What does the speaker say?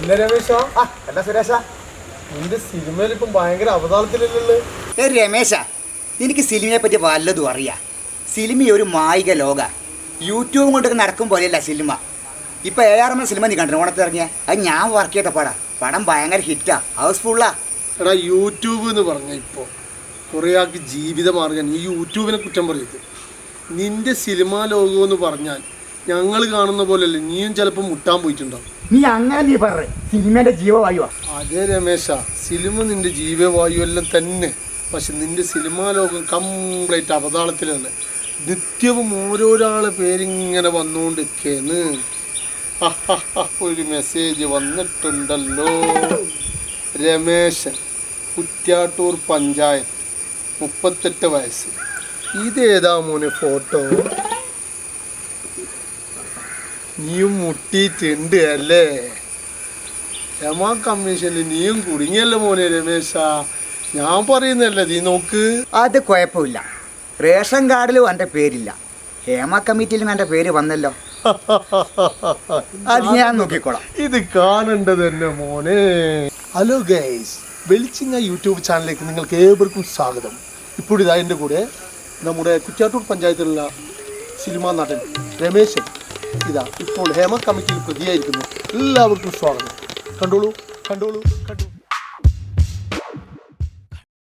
അല്ല രമേശ അല്ല സുരേഷ നിന്റെ സിനിമയിൽ ഇപ്പം ഭയങ്കര അവതാളത്തിലല്ലേ? രമേശ, എനിക്ക് സിനിമയെ പറ്റി വല്ലതും അറിയാം. സിനിമ ഒരു മായിക ലോക. യൂട്യൂബ് കൊണ്ടൊക്കെ നടക്കും പോലെയല്ല സിനിമ. ഇപ്പം ARM സിനിമ നീ കണ്ടു ഓണത്തിൽ ഇറങ്ങിയ അത് ഞാൻ വർക്ക് ചെയ്ത പടം ഭയങ്കര ഹിറ്റാ, ഹൗസ്ഫുള്ളാ. എടാ യൂട്യൂബ് എന്ന് പറഞ്ഞ ഇപ്പോൾ കുറേ ആൾക്ക് ജീവിത മാർഗം. ഈ യൂട്യൂബിനെ കുറ്റം പറയരുത്. നിന്റെ സിനിമാ ലോകം എന്ന് പറഞ്ഞാൽ ഞങ്ങൾ കാണുന്ന പോലെയല്ലേ, നീയും ചിലപ്പോൾ മുട്ടാൻ പോയിട്ടുണ്ടാവും. നീ പറ സിനിമേന്റെ ജീവവായുവാ. അതേ രമേശ, സിനിമ നിന്റെ ജീവവായു എല്ലാം തന്നെ. പക്ഷെ നിന്റെ സിനിമാ ലോകം കംപ്ലീറ്റ് അവതാളത്തിലാണ്. നിത്യവും ഓരോരാളെ പേരിങ്ങനെ വന്നുകൊണ്ടിരിക്കേന്ന്. ഒരു മെസ്സേജ് വന്നിട്ടുണ്ടല്ലോ. രമേശൻ, കുറ്റ്യാട്ടൂർ പഞ്ചായത്ത്, 38 വയസ്സ്. ഇതേതാ മോനെ ഫോട്ടോ? നീയും മുട്ടിയിട്ടുണ്ട് അല്ലേ? രമാ കമ്മീഷനിൽ നീയും കുടുങ്ങിയല്ലോ മോനെ രമേശ. ഞാൻ പറയുന്നല്ലേ, നീ നോക്ക്. അത് കുഴപ്പമില്ല, റേഷൻ കാർഡിലും എൻ്റെ പേരില്ല, ഹേമ കമ്മിറ്റിയിലും എൻ്റെ പേര് വന്നല്ലോ. അത് ഞാൻ നോക്കിക്കോളാം. ഇത് കാണേണ്ടത് തന്നെ മോനെ. ഹലോ ഗൈസ്, വെളിച്ചിങ്ങ യൂട്യൂബ് ചാനലിലേക്ക് നിങ്ങൾക്ക് ഏവർക്കും സ്വാഗതം. ഇപ്പോഴിതാ എൻ്റെ കൂടെ നമ്മുടെ കുറ്റ്യാട്ടൂർ പഞ്ചായത്തിലുള്ള സിനിമാ നടൻ രമേശൻ ഇതാ ഇപ്പോൾ ഹേമ കമ്മിറ്റിയിൽ പ്രതിയായിരിക്കുന്നു. എല്ലാവർക്കും സ്വാഗതം. കണ്ടോളൂ.